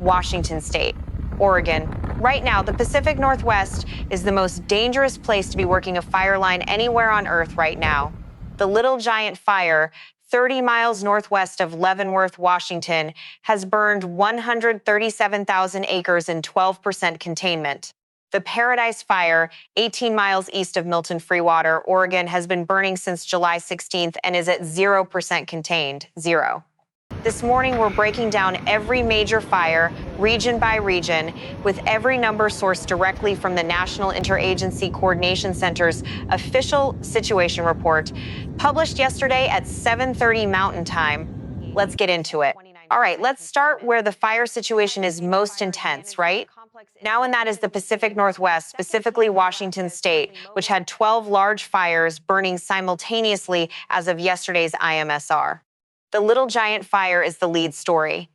Washington State, Oregon. Right now, the Pacific Northwest is the most dangerous place to be working a fire line anywhere on Earth right now. The Little Giant Fire, 30 miles northwest of Leavenworth, Washington, has burned 137,000 acres in 12% containment. The Paradise Fire, 18 miles east of Milton Freewater, Oregon, has been burning since July 16th and is at 0% contained. Zero. This morning, we're breaking down every major fire, region by region, with every number sourced directly from the National Interagency Coordination Center's official situation report, published yesterday at 7:30 Mountain Time. Let's get into it. All right, let's start where the fire situation is most intense, right? Now, and that is the Pacific Northwest, specifically Washington State, which had 12 large fires burning simultaneously as of yesterday's IMSR. The Little Giant Fire is the lead story.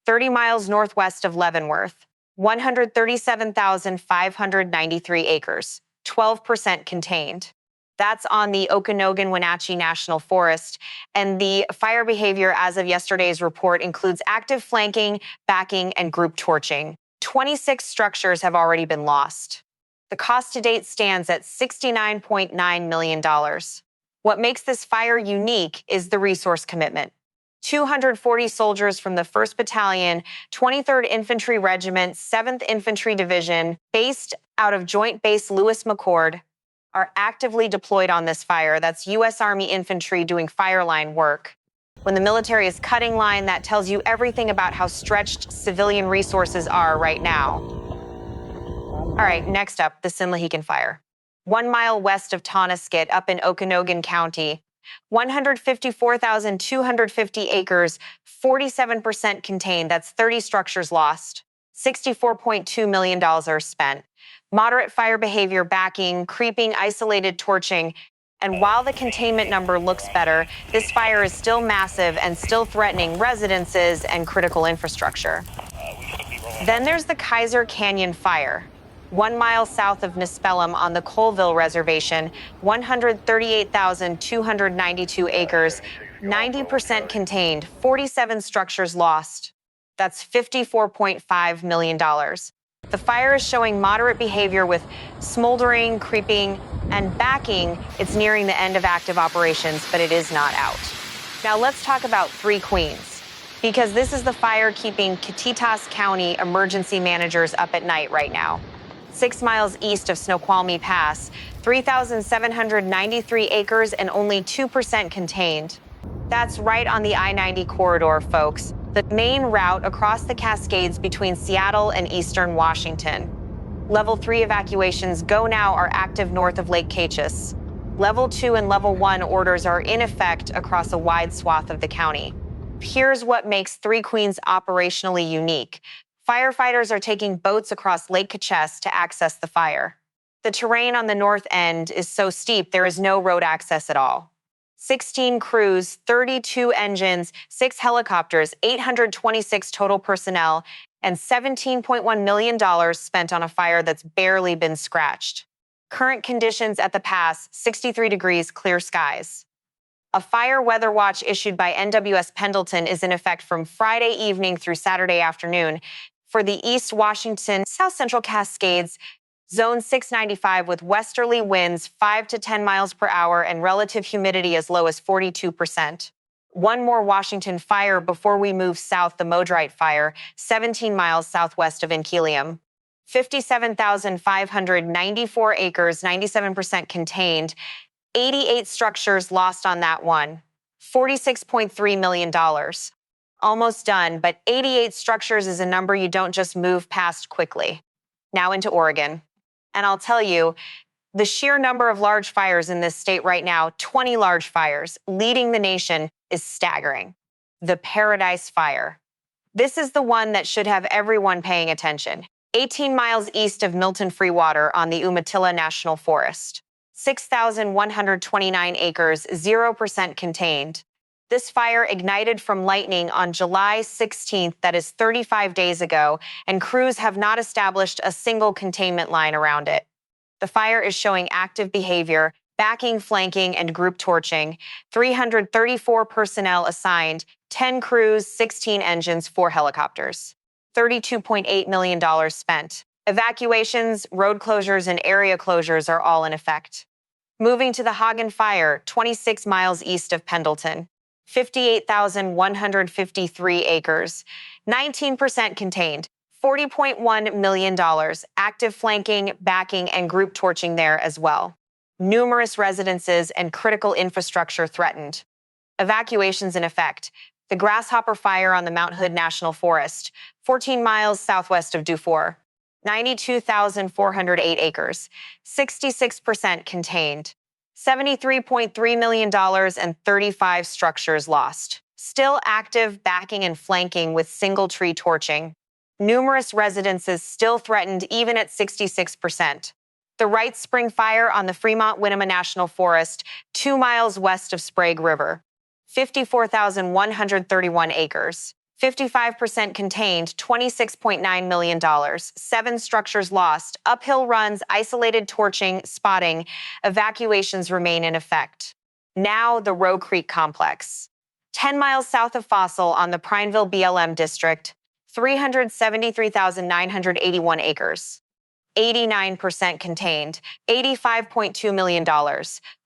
30 miles northwest of Leavenworth, 137,593 acres, 12% contained. That's on the Okanogan-Wenatchee National Forest, and the fire behavior as of yesterday's report includes active flanking, backing, and group torching. 26 structures have already been lost. The cost to date stands at $69.9 million. What makes this fire unique is the resource commitment. 240 soldiers from the 1st Battalion, 23rd Infantry Regiment, 7th Infantry Division, based out of Joint Base Lewis McChord, are actively deployed on this fire. That's U.S. Army infantry doing fire line work. When the military is cutting line, that tells you everything about how stretched civilian resources are right now. All right, next up, the Sinlahekin Fire. 1 mile west of Tonasket, up in Okanogan County. 154,250 acres, 47% contained. That's 30 structures lost. $64.2 million are spent. Moderate fire behavior, backing, creeping, isolated torching. And while the containment number looks better, this fire is still massive and still threatening residences and critical infrastructure. Then there's the Kaiser Canyon Fire. 1 mile south of Nispelum on the Colville Reservation, 138,292 acres, 90% contained, 47 structures lost. That's $54.5 million. The fire is showing moderate behavior with smoldering, creeping, and backing. It's nearing the end of active operations, but it is not out. Now let's talk about Three Queens, because this is the fire keeping Catitas County emergency managers up at night right now. 6 miles east of Snoqualmie Pass, 3,793 acres and only 2% contained. That's right on the I-90 corridor, folks, the main route across the Cascades between Seattle and eastern Washington. Level 3 evacuations go now are active north of Lake Cachus. Level 2 and Level 1 orders are in effect across a wide swath of the county. Here's what makes Three Queens operationally unique. Firefighters are taking boats across Lake Cachus to access the fire. The terrain on the north end is so steep there is no road access at all. 16 crews, 32 engines, 6 helicopters, 826 total personnel, and $17.1 million spent on a fire that's barely been scratched. Current conditions at the pass, 63 degrees, clear skies. A fire weather watch issued by NWS Pendleton is in effect from Friday evening through Saturday afternoon for the East Washington, South Central Cascades, Zone 695 with westerly winds 5 to 10 miles per hour and relative humidity as low as 42%. One more Washington fire before we move south, the Modrite Fire, 17 miles southwest of Inchelium. 57,594 acres, 97% contained, 88 structures lost on that one, $46.3 million. Almost done, but 88 structures is a number you don't just move past quickly. Now into Oregon. And I'll tell you, the sheer number of large fires in this state right now, 20 large fires, leading the nation, is staggering. The Paradise Fire. This is the one that should have everyone paying attention. 18 miles east of Milton Freewater on the Umatilla National Forest. 6,129 acres, 0% contained. This fire ignited from lightning on July 16th, that is 35 days ago, and crews have not established a single containment line around it. The fire is showing active behavior, backing, flanking, and group torching. 334 personnel assigned, 10 crews, 16 engines, 4 helicopters. $32.8 million spent. Evacuations, road closures, and area closures are all in effect. Moving to the Hagen fire, 26 miles east of Pendleton. 58,153 acres, 19% contained, $40.1 million, active flanking, backing, and group torching there as well. Numerous residences and critical infrastructure threatened. Evacuations in effect. The Grasshopper fire on the Mount Hood National Forest, 14 miles southwest of Dufour. 92,408 acres, 66% contained. $73.3 million and 35 structures lost. Still active backing and flanking with single tree torching. Numerous residences still threatened even at 66%. The Wright Spring Fire on the Fremont-Winema National Forest, 2 miles west of Sprague River. 54,131 acres. 55% contained, $26.9 million, 7 structures lost, uphill runs, isolated torching, spotting, evacuations remain in effect. Now the Roe Creek Complex. 10 miles south of Fossil on the Prineville BLM district, 373,981 acres. 89% contained, $85.2 million,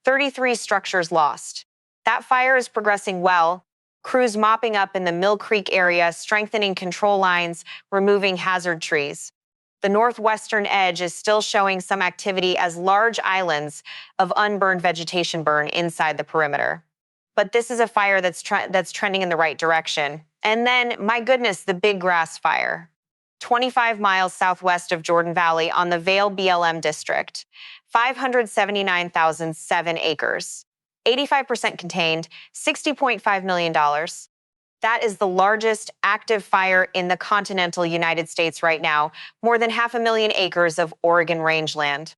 33 structures lost. That fire is progressing well. Crews mopping up in the Mill Creek area, strengthening control lines, removing hazard trees. The northwestern edge is still showing some activity as large islands of unburned vegetation burn inside the perimeter. But this is a fire that's trending in the right direction. And then, my goodness, the Big Grass Fire. 25 miles southwest of Jordan Valley on the Vale BLM district. 579,007 acres. 85% contained, $60.5 million. That is the largest active fire in the continental United States right now, more than 500,000 acres of Oregon rangeland.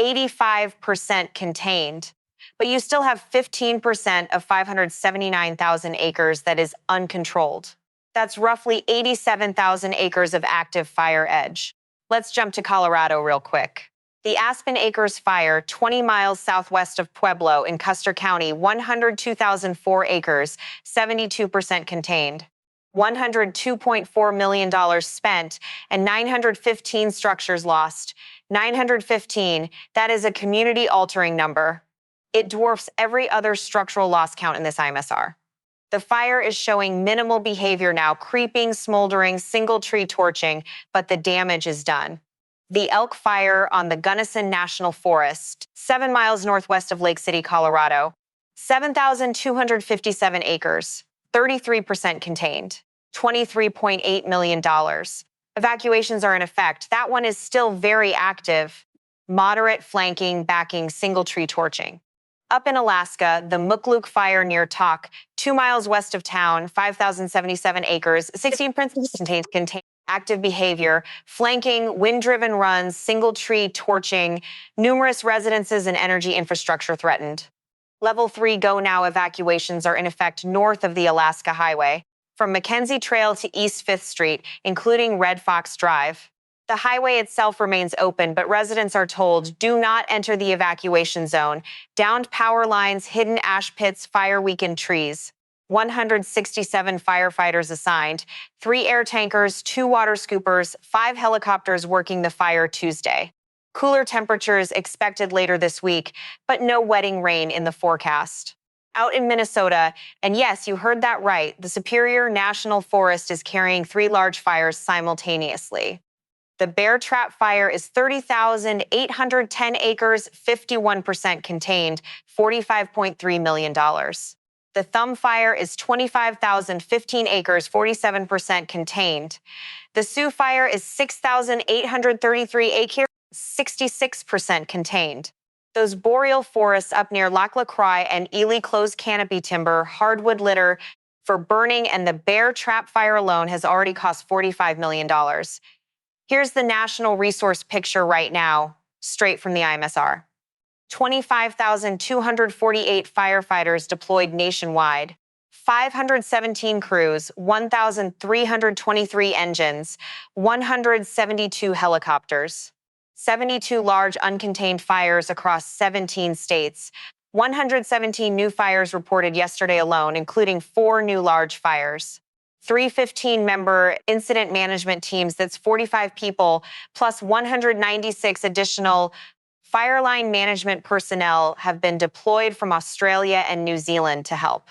85% contained, but you still have 15% of 579,000 acres that is uncontrolled. That's roughly 87,000 acres of active fire edge. Let's jump to Colorado real quick. The Aspen Acres Fire, 20 miles southwest of Pueblo in Custer County, 102,004 acres, 72% contained. $102.4 million spent and 915 structures lost. 915, that is a community-altering number. It dwarfs every other structural loss count in this IMSR. The fire is showing minimal behavior now, creeping, smoldering, single tree torching, but the damage is done. The Elk Fire on the Gunnison National Forest, 7 miles northwest of Lake City, Colorado. 7,257 acres, 33% contained, $23.8 million. Evacuations are in effect. That one is still very active. Moderate flanking, backing, single tree torching. Up in Alaska, the Mukluk Fire near Tok, 2 miles west of town, 5,077 acres, 16% contained. Active behavior, flanking, wind-driven runs, single tree torching, numerous residences and energy infrastructure threatened. Level 3 Go Now evacuations are in effect north of the Alaska Highway, from Mackenzie Trail to East 5th Street, including Red Fox Drive. The highway itself remains open, but residents are told, do not enter the evacuation zone. Downed power lines, hidden ash pits, fire-weakened trees. 167 firefighters assigned, 3 air tankers, 2 water scoopers, 5 helicopters working the fire Tuesday. Cooler temperatures expected later this week, but no wetting rain in the forecast. Out in Minnesota, and yes, you heard that right, the Superior National Forest is carrying 3 large fires simultaneously. The Bear Trap Fire is 30,810 acres, 51% contained, $45.3 million. The Thumb Fire is 25,015 acres, 47% contained. The Sioux Fire is 6,833 acres, 66% contained. Those boreal forests up near Lac La Croix and Ely closed canopy timber, hardwood litter for burning, and the Bear Trap Fire alone has already cost $45 million. Here's the national resource picture right now, straight from the IMSR. 25,248 firefighters deployed nationwide, 517 crews, 1,323 engines, 172 helicopters, 72 large uncontained fires across 17 states, 117 new fires reported yesterday alone, including 4 new large fires. Three 15-member incident management teams, that's 45 people, plus 196 additional fireline management personnel have been deployed from Australia and New Zealand to help.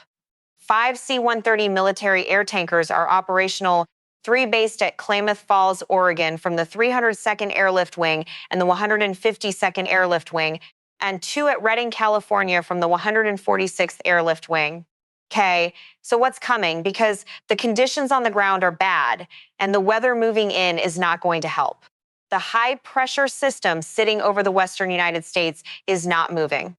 5 C-130 military air tankers are operational, 3 based at Klamath Falls, Oregon from the 302nd Airlift Wing and the 152nd Airlift Wing, and 2 at Redding, California from the 146th Airlift Wing. Okay, so what's coming? Because the conditions on the ground are bad, and the weather moving in is not going to help. The high-pressure system sitting over the western United States is not moving.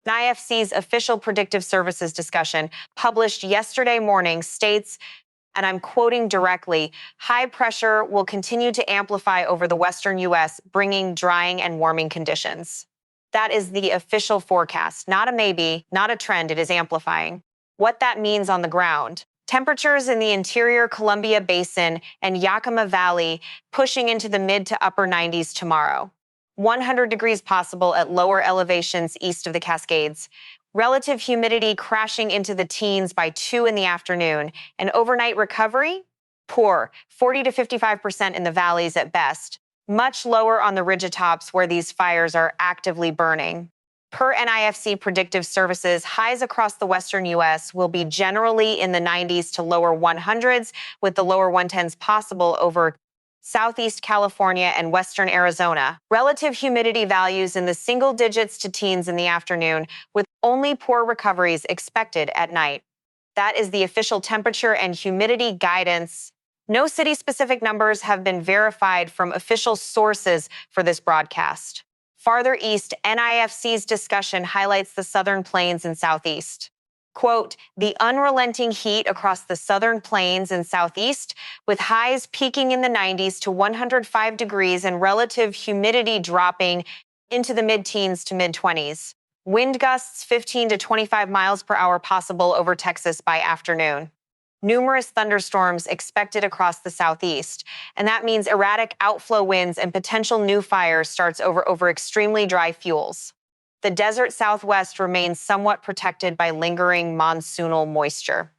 NIFC's official predictive services discussion, published yesterday morning, states, and I'm quoting directly, high pressure will continue to amplify over the western U.S., bringing drying and warming conditions. That is the official forecast, not a maybe, not a trend, it is amplifying. What that means on the ground: temperatures in the interior Columbia Basin and Yakima Valley pushing into the mid to upper 90s tomorrow. 100 degrees possible at lower elevations east of the Cascades. Relative humidity crashing into the teens by 2 in the afternoon. And overnight recovery? Poor, 40 to 55% in the valleys at best. Much lower on the ridgetops where these fires are actively burning. Per NIFC predictive services, highs across the western U.S. will be generally in the 90s to lower 100s, with the lower 110s possible over Southeast California and western Arizona. Relative humidity values in the single digits to teens in the afternoon, with only poor recoveries expected at night. That is the official temperature and humidity guidance. No city-specific numbers have been verified from official sources for this broadcast. Farther east, NIFC's discussion highlights the southern plains and southeast. Quote, the unrelenting heat across the southern plains and southeast, with highs peaking in the 90s to 105 degrees and relative humidity dropping into the mid-teens to mid-20s. Wind gusts 15 to 25 miles per hour possible over Texas by afternoon. Numerous thunderstorms expected across the southeast, and that means erratic outflow winds and potential new fires starts over extremely dry fuels. The desert southwest remains somewhat protected by lingering monsoonal moisture.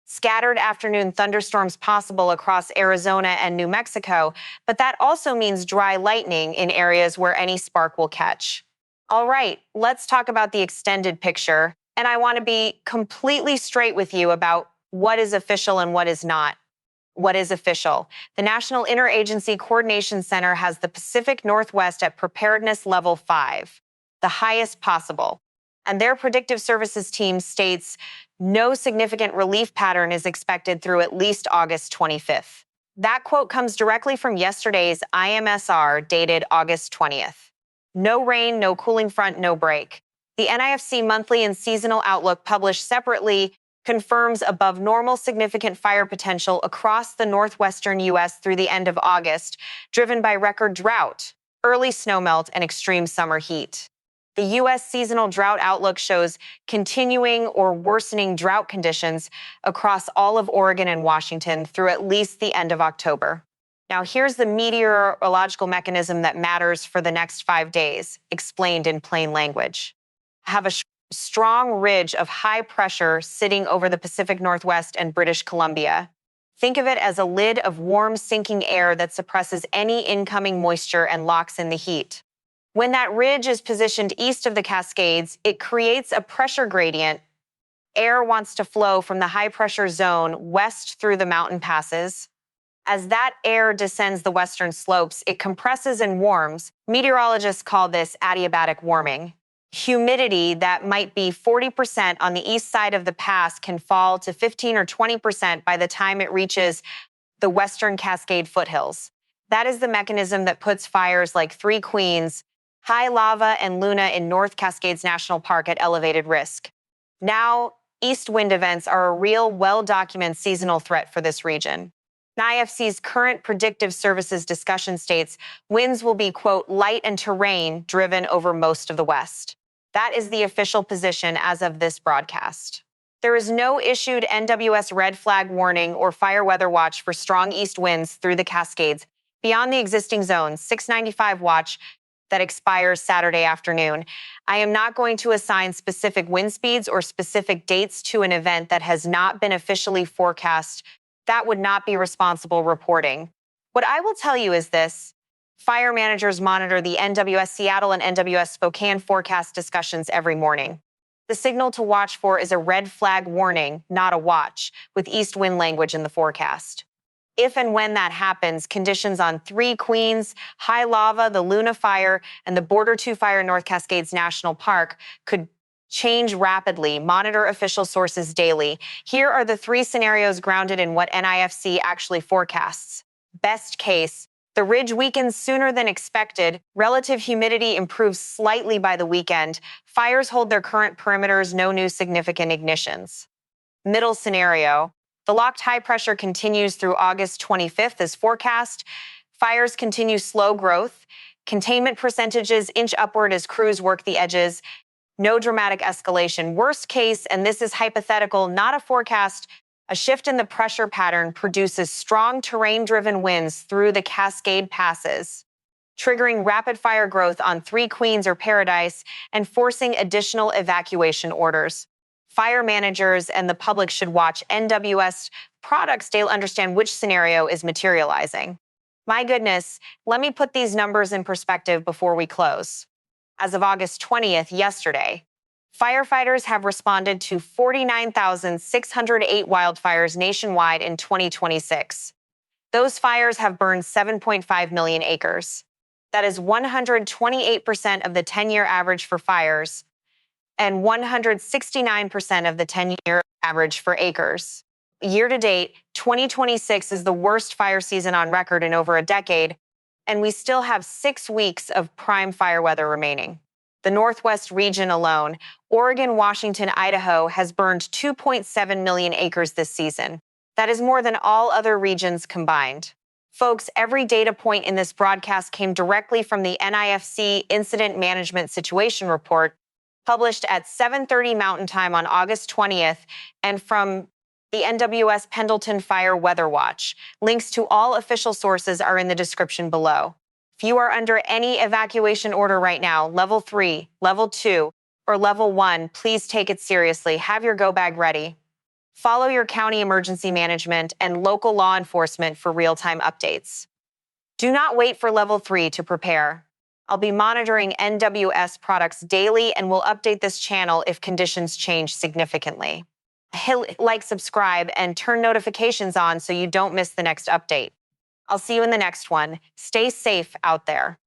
Scattered afternoon thunderstorms possible across Arizona and New Mexico, but that also means dry lightning in areas where any spark will catch. All right, let's talk about the extended picture, and I want to be completely straight with you about what is official and what is not. What is official? The National Interagency Coordination Center has the Pacific Northwest at preparedness level 5, the highest possible. And their predictive services team states no significant relief pattern is expected through at least August 25th. That quote comes directly from yesterday's IMSR dated August 20th. No rain, no cooling front, no break. The NIFC monthly and seasonal outlook published separately confirms above normal significant fire potential across the northwestern U.S. through the end of August, driven by record drought, early snowmelt, and extreme summer heat. The U.S. seasonal drought outlook shows continuing or worsening drought conditions across all of Oregon and Washington through at least the end of October. Now, here's the meteorological mechanism that matters for the next 5 days, explained in plain language. Have a strong ridge of high pressure sitting over the Pacific Northwest and British Columbia. Think of it as a lid of warm, sinking air that suppresses any incoming moisture and locks in the heat. When that ridge is positioned east of the Cascades, it creates a pressure gradient. Air wants to flow from the high-pressure zone west through the mountain passes. As that air descends the western slopes, it compresses and warms. Meteorologists call this adiabatic warming. Humidity that might be 40% on the east side of the pass can fall to 15 or 20% by the time it reaches the western Cascade foothills. That is the mechanism that puts fires like Three Queens, High Lava, and Luna in North Cascades National Park at elevated risk. Now, east wind events are a real, well-documented seasonal threat for this region. NIFC's current predictive services discussion states winds will be, quote, light and terrain driven over most of the west. That is the official position as of this broadcast. There is no issued NWS red flag warning or fire weather watch for strong east winds through the Cascades beyond the existing zone 695 watch that expires Saturday afternoon. I am not going to assign specific wind speeds or specific dates to an event that has not been officially forecast. That would not be responsible reporting. What I will tell you is this. Fire managers monitor the NWS Seattle and NWS Spokane forecast discussions every morning. The signal to watch for is a red flag warning, not a watch, with east wind language in the forecast. If and when that happens, conditions on Three Queens, High Lava, the Luna Fire, and the Border 2 Fire North Cascades National Park could change rapidly. Monitor official sources daily. Here are the three scenarios grounded in what NIFC actually forecasts. Best case, the ridge weakens sooner than expected. Relative humidity improves slightly by the weekend. Fires hold their current perimeters, no new significant ignitions. Middle scenario, the locked high pressure continues through August 25th as forecast. Fires continue slow growth. Containment percentages inch upward as crews work the edges. No dramatic escalation. Worst case, and this is hypothetical, not a forecast, a shift in the pressure pattern produces strong terrain-driven winds through the Cascade passes, triggering rapid fire growth on Three Queens or Paradise and forcing additional evacuation orders. Fire managers and the public should watch NWS products to understand which scenario is materializing. My goodness, let me put these numbers in perspective before we close. As of August 20th, yesterday, firefighters have responded to 49,608 wildfires nationwide in 2026. Those fires have burned 7.5 million acres. That is 128% of the 10-year average for fires and 169% of the 10-year average for acres. Year to date, 2026 is the worst fire season on record in over a decade, and we still have 6 weeks of prime fire weather remaining. The Northwest region alone, Oregon, Washington, Idaho, has burned 2.7 million acres this season. That is more than all other regions combined. Folks, every data point in this broadcast came directly from the NIFC Incident Management Situation Report, published at 7:30 Mountain Time on August 20th, and from the NWS Pendleton Fire Weather Watch. Links to all official sources are in the description below. If you are under any evacuation order right now, level 3, level 2, or level 1, please take it seriously. Have your go bag ready. Follow your county emergency management and local law enforcement for real-time updates. Do not wait for level 3 to prepare. I'll be monitoring NWS products daily and will update this channel if conditions change significantly. Hit like, subscribe, and turn notifications on so you don't miss the next update. I'll see you in the next one. Stay safe out there.